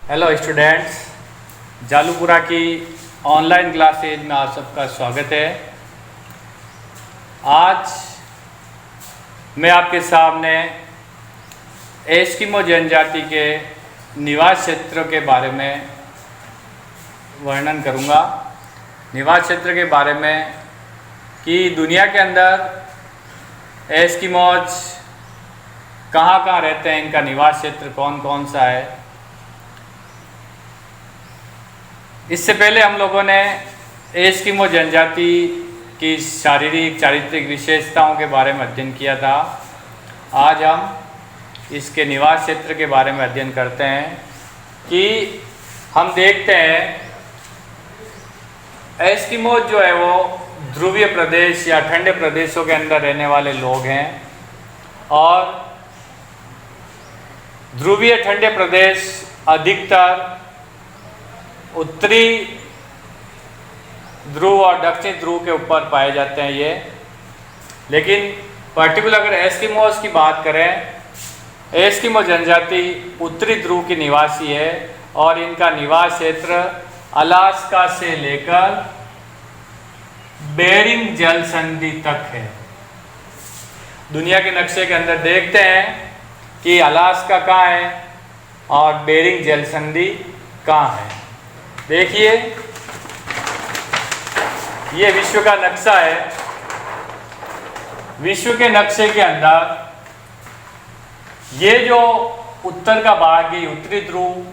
Hello students, Jalupura की online classes में आप सबका स्वागत है। आज मैं आपके सामने एस्किमो जनजाति के निवास क्षेत्रों के बारे में वर्णन करूंगा। निवास क्षेत्र के बारे में कि दुनिया के अंदर एस्किमोज कहाँ रहते हैं, इनका निवास क्षेत्र कौन कौन सा है। इससे पहले हम लोगों ने एस्किमो जनजाति की शारीरिक चारित्रिक विशेषताओं के बारे में अध्ययन किया था। आज हम इसके निवास क्षेत्र के बारे में अध्ययन करते हैं कि हम देखते हैं एस्किमो जो है वो ध्रुवीय प्रदेश या ठंडे प्रदेशों के अंदर रहने वाले लोग हैं और ध्रुवीय ठंडे प्रदेश अधिकतर उत्तरी ध्रुव और दक्षिणी ध्रुव के ऊपर पाए जाते हैं ये। लेकिन पर्टिकुलर अगर एस्किमोस की बात करें, एस्किमो जनजाति उत्तरी ध्रुव की निवासी है और इनका निवास क्षेत्र अलास्का से लेकर बेरिंग जल संधि तक है। दुनिया के नक्शे के अंदर देखते हैं कि अलास्का कहाँ है और बेरिंग जल संधि कहाँ है। देखिए, ये विश्व का नक्शा है। विश्व के नक्शे के अंदर ये जो उत्तर का भाग है, उत्तरी ध्रुव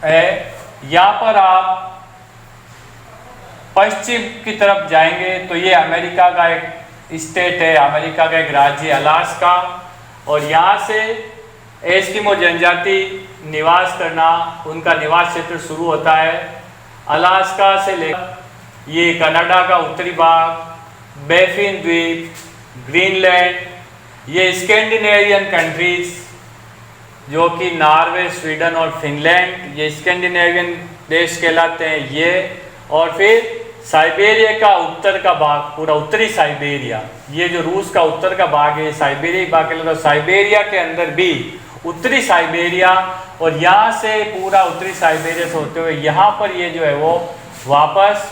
है। यहाँ पर आप पश्चिम की तरफ जाएंगे तो ये अमेरिका का एक स्टेट है, अमेरिका का एक राज्य अलास्का। और यहाँ से एस्किमो जनजाति निवास करना, उनका निवास क्षेत्र शुरू होता है अलास्का से लेकर ये कनाडा का उत्तरी भाग, बैफिन द्वीप, ग्रीनलैंड, ये स्कैंडिनेवियन कंट्रीज जो कि नॉर्वे, स्वीडन और फिनलैंड, ये स्कैंडिनेवियन देश कहलाते हैं ये। और फिर साइबेरिया का उत्तर का भाग, पूरा उत्तरी साइबेरिया, ये जो रूस का उत्तर का भाग है साइबेरिया भाग कहलाता है। साइबेरिया के अंदर भी उत्तरी साइबेरिया और यहाँ से पूरा उत्तरी साइबेरिया से होते हुए यहाँ पर ये जो है वो वापस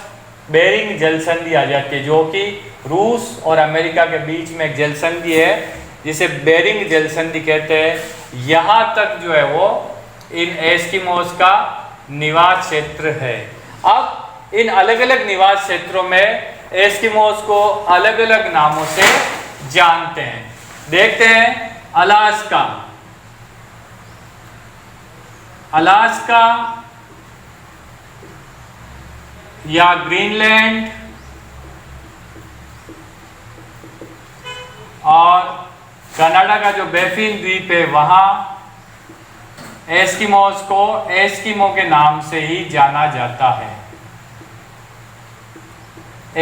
बेरिंग जलसंधि आ जाती है, जो कि रूस और अमेरिका के बीच में एक जलसंधि है जिसे बेरिंग जलसंधि कहते हैं। यहाँ तक जो है वो इन एस्किमोस का निवास क्षेत्र है। अब इन अलग अलग निवास क्षेत्रों में एस्किमोस को अलग अलग नामों से जानते हैं। देखते हैं अलास्का। अलास्का या ग्रीनलैंड और कनाडा का जो बैफिन द्वीप है वहां एस्किमोस को एस्किमो के नाम से ही जाना जाता है।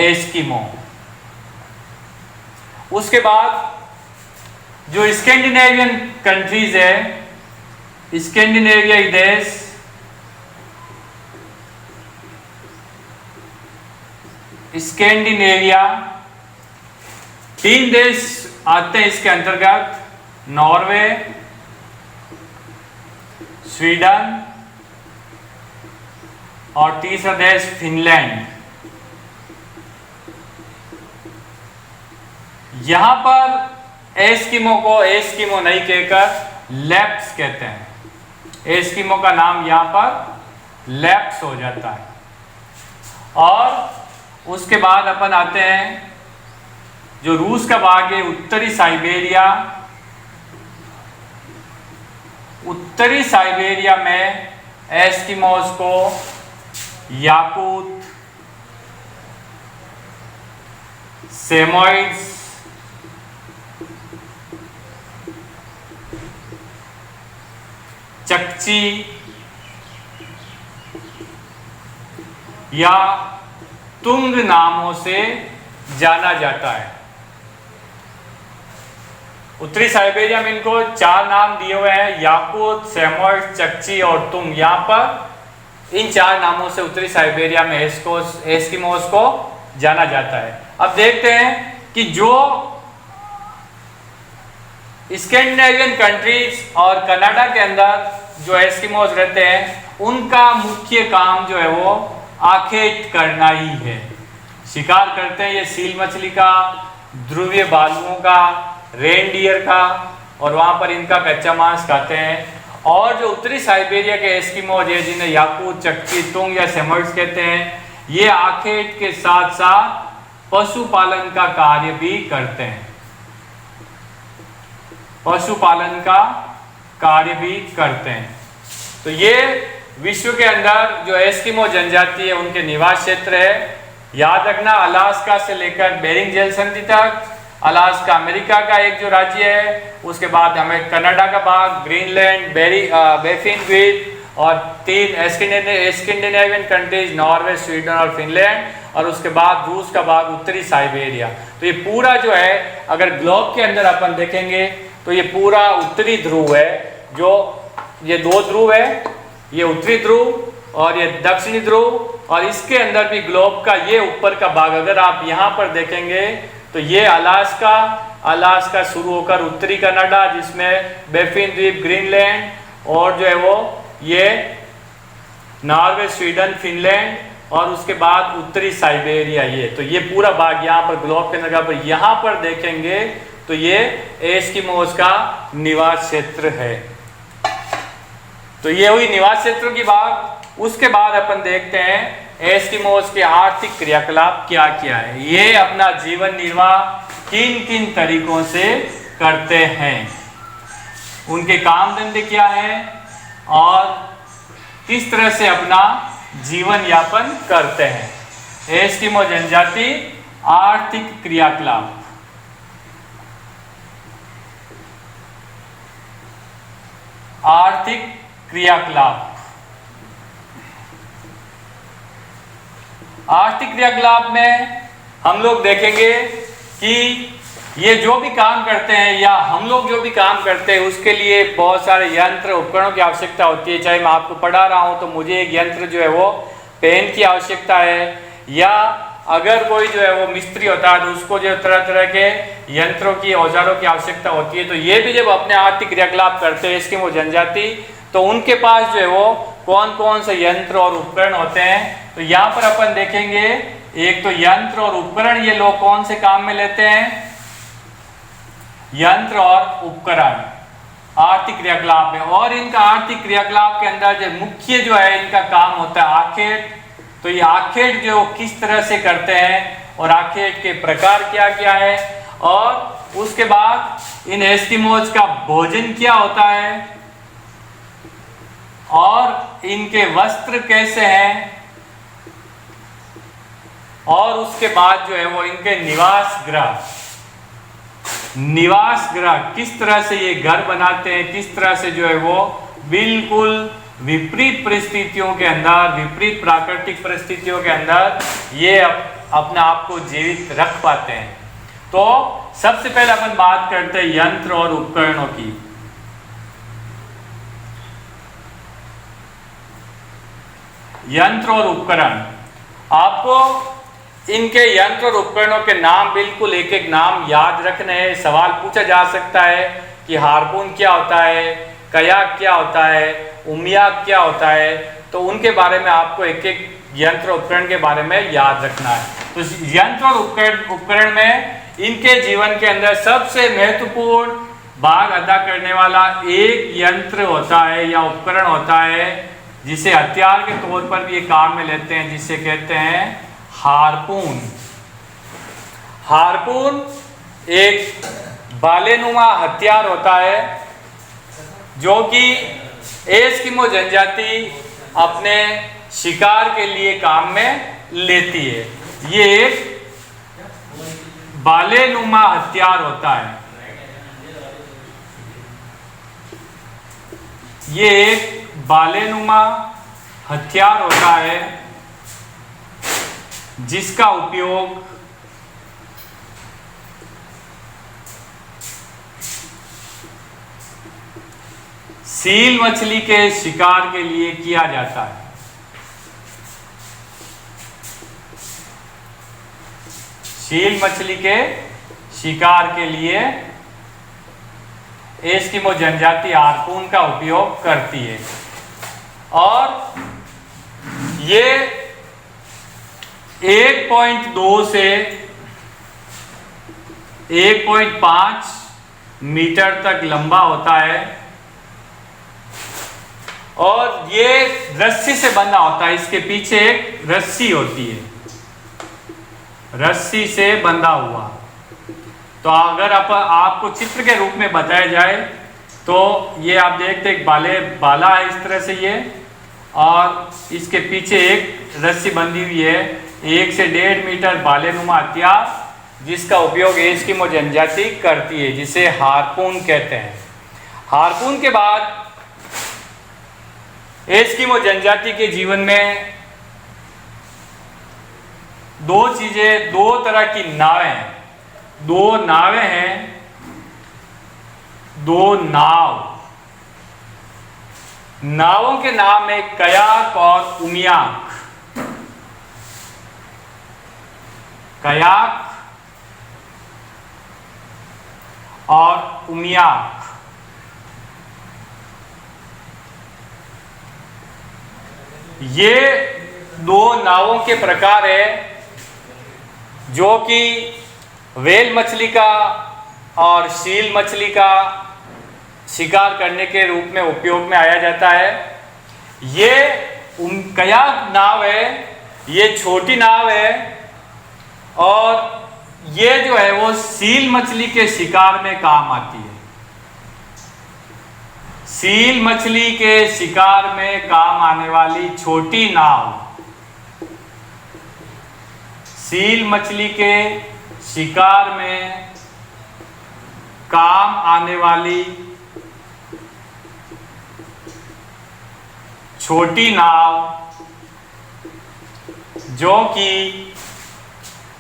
एस्किमो। उसके बाद जो स्कैंडिनेवियन कंट्रीज है, स्कैंडिनेवियाई देश, स्कैंडिनेविया, 3 देश आते हैं इसके अंतर्गत, नॉर्वे, स्वीडन और तीसरा देश फिनलैंड। यहां पर एस्किमो को एस्किमो नहीं कहकर लैप्स कहते हैं। एस्किमो का नाम यहां पर लैप्स हो जाता है। और उसके बाद अपन आते हैं जो रूस का भाग है, उत्तरी साइबेरिया। उत्तरी साइबेरिया में एस्किमोस को याकूत, सेमोइड्स, चकची या तुंग नामों से जाना जाता है। उत्तरी साइबेरिया में इनको 4 नाम दिए हुए हैं, याकूत, सेमोइड, चकची और तुंग। यहाँ पर इन 4 नामों से उत्तरी साइबेरिया में एस्किमोस को जाना जाता है। अब देखते हैं कि जो स्कैंडिनेवियन कंट्रीज और कनाडा के अंदर जो एस्किमोस रहते हैं उनका मुख्य काम जो है वो आखेट करना ही है। शिकार करते हैं ये सील मछली का, ध्रुवीय भालुओं का, रेनडियर का, और वहां पर इनका कच्चा मांस खाते हैं। और जो उत्तरी साइबेरिया के एस्किमोज है जिन्हें याकूत, चक्की, तुंग या सेमर्स कहते हैं, ये आखेट के साथ साथ पशुपालन का कार्य भी करते हैं। पशुपालन का कार्य भी करते हैं। तो ये विश्व के अंदर जो एस्किमो जनजाति है उनके निवास क्षेत्र है। याद रखना, अलास्का से लेकर बेरिंग जल संधि तक, अलास्का अमेरिका का एक जो राज्य है, उसके बाद हमें कनाडा का भाग, ग्रीनलैंड, बेफिन द्वीप, और 3 स्कैंडिनेवियन कंट्रीज, नॉर्वे, स्वीडन और फिनलैंड, और उसके बाद रूस का भाग, उत्तरी साइबेरिया। तो ये पूरा जो है अगर ग्लोब के अंदर अपन देखेंगे तो ये पूरा उत्तरी ध्रुव है। जो ये 2 ध्रुव है, ये उत्तरी ध्रुव और ये दक्षिणी ध्रुव, और इसके अंदर भी ग्लोब का ये ऊपर का भाग अगर आप यहाँ पर देखेंगे तो ये अलास्का शुरू होकर उत्तरी कनाडा जिसमें बेफिन द्वीप, ग्रीनलैंड, और जो है वो ये नॉर्वे, स्वीडन, फिनलैंड, और उसके बाद उत्तरी साइबेरिया। ये तो ये पूरा भाग यहाँ पर ग्लोब के अंदर पर यहाँ पर देखेंगे तो ये एस्किमोस का निवास क्षेत्र है। तो ये हुई निवास क्षेत्रों की बात। उसके बाद अपन देखते हैं एस्किमोस के आर्थिक क्रियाकलाप क्या क्या है। ये अपना जीवन निर्वाह किन किन तरीकों से करते हैं, उनके काम धंधे क्या हैं और किस तरह से अपना जीवन यापन करते हैं। एस्किमो जनजाति आर्थिक क्रियाकलाप। आर्थिक क्रियाकलाप। आर्थिक क्रियाकलाप में हम लोग देखेंगे कि ये जो भी काम करते हैं या हम लोग जो भी काम करते हैं उसके लिए बहुत सारे यंत्र उपकरणों की आवश्यकता होती है। चाहे मैं आपको पढ़ा रहा हूं तो मुझे एक यंत्र जो है वो पेन की आवश्यकता है, या अगर कोई जो है वो मिस्त्री होता है तो उसको जो तरह तरह के यंत्रों की, औजारों की आवश्यकता होती है। तो ये भी जब अपने आर्थिक क्रियाकलाप करते हैं एस्किमो जनजाति, तो उनके पास जो है वो कौन कौन से यंत्र और उपकरण होते हैं। तो यहाँ पर अपन देखेंगे एक तो यंत्र और उपकरण, ये लोग कौन से काम में लेते हैं, यंत्र और उपकरण आर्थिक क्रियाकलाप में। और इनका आर्थिक क्रियाकलाप के अंदर जो मुख्य जो है इनका काम होता है आखेट। तो ये आखेट जो किस तरह से करते हैं और आखेट के प्रकार क्या क्या है, और उसके बाद इन एस्किमोज का भोजन क्या होता है, और इनके वस्त्र कैसे हैं, और उसके बाद जो है वो इनके निवास गृह किस तरह से ये घर बनाते हैं, किस तरह से जो है वो बिल्कुल विपरीत परिस्थितियों के अंदर, विपरीत प्राकृतिक परिस्थितियों के अंदर ये अपने आप को जीवित रख पाते हैं। तो सबसे पहले अपन बात करते हैं यंत्र और उपकरणों की। यंत्र और उपकरण, आपको इनके यंत्र और उपकरणों के नाम बिल्कुल एक एक नाम याद रखने हैं। सवाल पूछा जा सकता है कि हार्पून क्या होता है, कयाक क्या होता है, उमियाक क्या होता है। तो उनके बारे में आपको एक एक यंत्र उपकरण के बारे में याद रखना है। तो यंत्र और उपकरण में इनके जीवन के अंदर सबसे महत्वपूर्ण भाग अदा करने वाला एक यंत्र होता है या उपकरण होता है जिसे हथियार के तौर पर भी ये काम में लेते हैं, जिसे कहते हैं हार्पून। हार्पून एक बालेनुमा हथियार होता है जो कि एस्किमो जनजाति अपने शिकार के लिए काम में लेती है। ये एक बालेनुमा हथियार होता है। ये एक बालेनुमा हथियार होता है जिसका उपयोग सील मछली के शिकार के लिए किया जाता है। सील मछली के शिकार के लिए एस्किमो जनजाति हार्पून का उपयोग करती है। और ये 1.2 से 1.5 मीटर तक लंबा होता है और ये रस्सी से बंधा होता है। इसके पीछे एक रस्सी होती है, रस्सी से बंधा हुआ। तो अगर आपको चित्र के रूप में बताया जाए तो ये आप देखते एक बाला है इस तरह से ये, और इसके पीछे एक रस्सी बंधी हुई है 1 से 1.5 मीटर बालेनुमा हथियार, जिसका उपयोग एस्किमो जनजाति करती है, जिसे हार्पून कहते हैं। हार्पून के बाद एस्किमो जनजाति के जीवन में दो तरह की नावें हैं। दो नावें हैं, दो नावों के नाम है कयाक और उमियाक। कयाक और उमियाक। ये दो नावों के प्रकार है जो कि व्हेल मछली का और सील मछली का शिकार करने के रूप में उपयोग में आया जाता है। ये कयाक नाव है, ये छोटी नाव है और ये जो है वो सील मछली के शिकार में काम आती है। सील मछली के शिकार में काम आने वाली छोटी नाव, सील मछली के शिकार में काम आने वाली छोटी नाव जो कि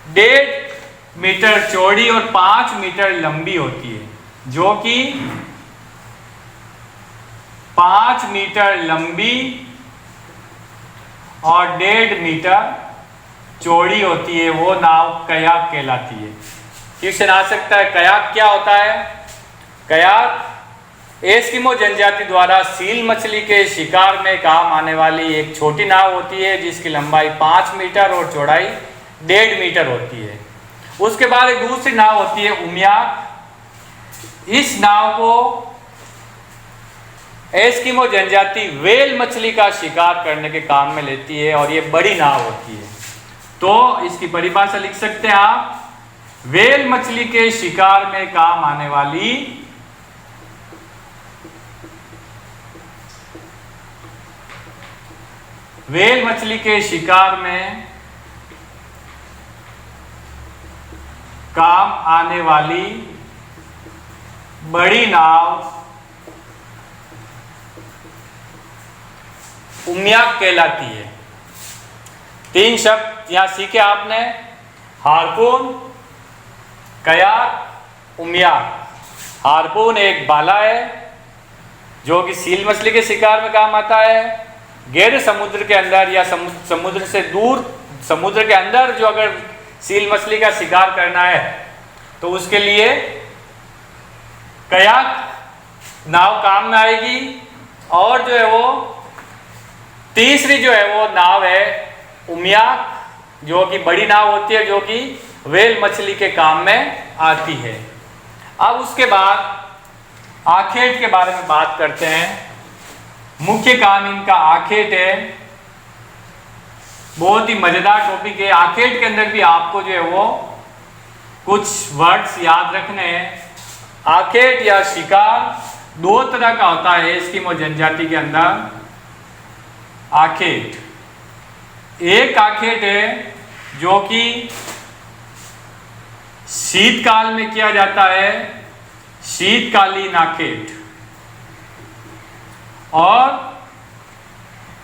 1.5 मीटर चौड़ी और 5 मीटर लंबी होती है, जो कि 5 मीटर लंबी और 1.5 मीटर चौड़ी होती है, वो नाव कयाक कहलाती है। क्वेश्चन आ सकता है कयाक क्या होता है? कयाक एस्किमो जनजाति द्वारा सील मछली के शिकार में काम आने वाली एक छोटी नाव होती है जिसकी लंबाई 5 मीटर और चौड़ाई 1.5 मीटर होती है। उसके बाद एक दूसरी नाव होती है उमियाक। इस नाव को एस्किमो जनजाति व्हेल मछली का शिकार करने के काम में लेती है और ये बड़ी नाव होती है। तो इसकी परिभाषा लिख सकते हैं आप, व्हेल मछली के शिकार में काम आने वाली व्हेल मछली के शिकार में काम आने वाली बड़ी नाव उमियाक कहलाती है। 3 शब्द यहां सीखे आपने, हार्पून, कयाक, उमियाक। हार्पून एक भाला है जो कि सील मछली के शिकार में काम आता है। गहरे समुद्र के अंदर या समुद्र से दूर, समुद्र के अंदर जो अगर सील मछली का शिकार करना है तो उसके लिए कयाक नाव काम में आएगी। और जो है वो तीसरी जो है वो नाव है उमियाक, जो कि बड़ी नाव होती है, जो कि व्हेल मछली के काम में आती है। अब उसके बाद आखेट के बारे में बात करते हैं। मुख्य काम इनका आखेट है। बहुत ही मजेदार टॉपिक है। आखेट के अंदर भी आपको जो है वो कुछ वर्ड्स याद रखने हैं। आखेट या शिकार 2 तरह का होता है एस्किमो जनजाति के अंदर। आखेट, एक आखेट है जो कि शीतकाल में किया जाता है, शीतकालीन आखेट। और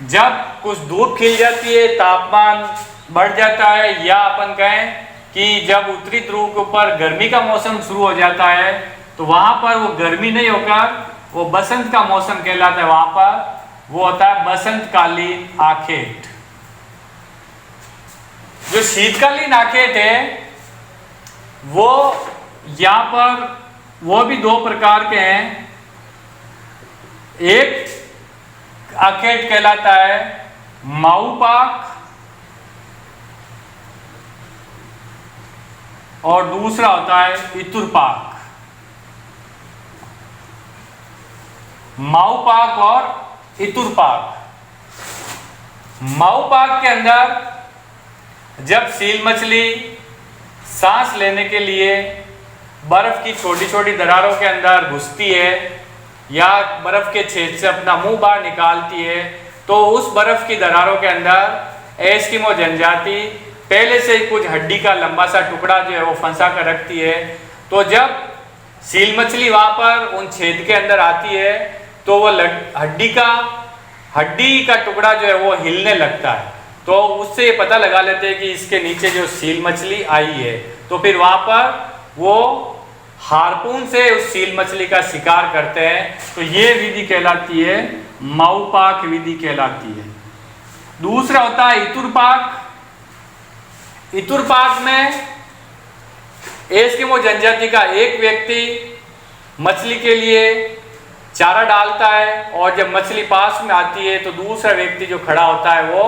जब कुछ धूप खिल जाती है, तापमान बढ़ जाता है, या अपन कहें कि जब उत्तरी ध्रुव के ऊपर गर्मी का मौसम शुरू हो जाता है तो वहां पर वो गर्मी नहीं होकर वो बसंत का मौसम कहलाता है। वहां पर वो होता है बसंतकालीन आखेट। जो शीतकालीन आखेट है वो यहां पर वो भी 2 प्रकार के हैं। एक आखेट कहलाता है माऊपाक, और दूसरा होता है इतुरपाक। माऊपाक और इतुरपाक। माऊपाक के अंदर जब सील मछली सांस लेने के लिए बर्फ की छोटी छोटी दरारों के अंदर घुसती है या बर्फ के छेद से अपना मुंह बाहर निकालती है, तो उस बर्फ की दरारों के अंदर एस्किमो जनजाति पहले से ही कुछ हड्डी का लंबा सा टुकड़ा जो है वो फंसा कर रखती है। तो जब सील मछली वहां पर उन छेद के अंदर आती है तो वो हड्डी का टुकड़ा जो है वो हिलने लगता है, तो उससे ये पता लगा लेते हैं कि इसके नीचे जो सील मछली आई है। तो फिर वहां पर वो हार्पून से उस सील मछली का शिकार करते हैं। तो ये विधि कहलाती है माऊपाक विधि कहलाती है। दूसरा होता है इतुरपाक। इतुरपाक में एस्किमो जनजाति का एक व्यक्ति मछली के लिए चारा डालता है, और जब मछली पास में आती है तो दूसरा व्यक्ति जो खड़ा होता है वो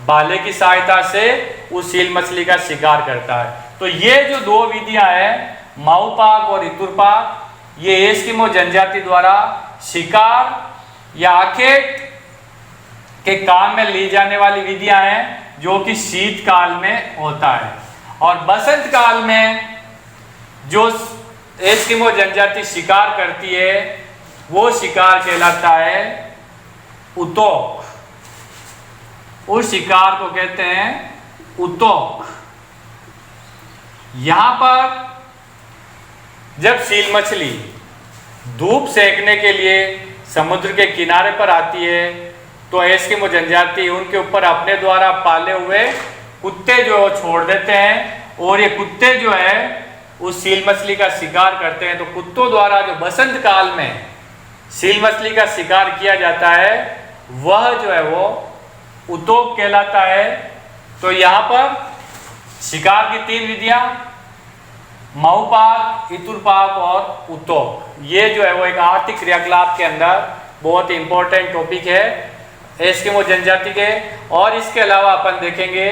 भाले की सहायता से उस सील मछली का शिकार करता है। तो ये जो दो विधियां हैं माऊपाक और इतुरपाक, ये एस्किमो जनजाति द्वारा शिकार या आखेट के काम में ली जाने वाली विधियां हैं, जो कि शीतकाल में होता है। और बसंत काल में जो एस्किमो जनजाति शिकार करती है वो शिकार कहलाता है उतोक। उस शिकार को कहते हैं उतोक। यहां पर जब सील मछली धूप सेकने के लिए समुद्र के किनारे पर आती है तो एस्किमो जनजाति उनके ऊपर अपने द्वारा पाले हुए कुत्ते जो छोड़ देते हैं, और ये कुत्ते जो है उस सील मछली का शिकार करते हैं। तो कुत्तों द्वारा जो बसंत काल में सील मछली का शिकार किया जाता है वह जो है वो उतोक कहलाता है। तो यहाँ पर शिकार की तीन विधियां माऊपाक, इतुरपाक और उतोक, ये जो है वो एक आर्थिक क्रियाकलाप के अंदर बहुत ही इंपॉर्टेंट टॉपिक है एस्किमो जनजाति के। और इसके अलावा अपन देखेंगे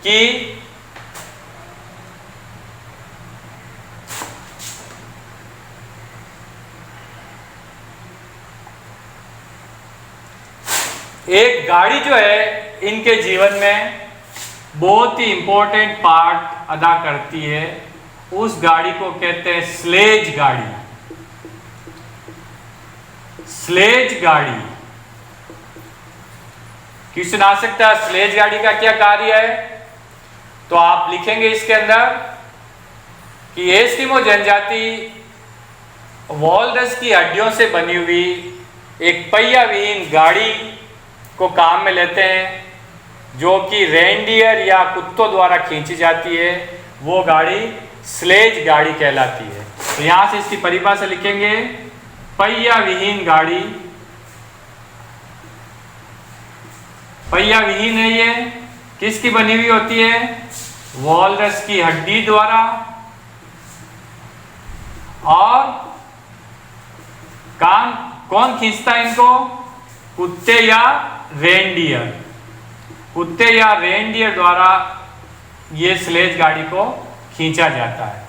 कि एक गाड़ी जो है इनके जीवन में बहुत ही इंपॉर्टेंट पार्ट अदा करती है। उस गाड़ी को कहते हैं स्लेज गाड़ी। स्लेज गाड़ी। क्वेश्चन आ सकता है स्लेज गाड़ी का क्या कार्य है, तो आप लिखेंगे इसके अंदर कि एस्किमो जनजाति वॉलरस की हड्डियों से बनी हुई एक पहिया विहीन गाड़ी को काम में लेते हैं, जो कि रेनडियर या कुत्तों द्वारा खींची जाती है। वो गाड़ी स्लेज गाड़ी कहलाती है। तो यहां से इसकी परिभाषा लिखेंगे, पहिया विहीन गाड़ी। पहिया विहीन है, ये किसकी बनी हुई होती है? वॉलरस की हड्डी द्वारा, और काम कौन खींचता है इनको? कुत्ते या रेनडियर। कुत्ते या रेनडियर द्वारा ये स्लेज गाड़ी को खींचा जाता है।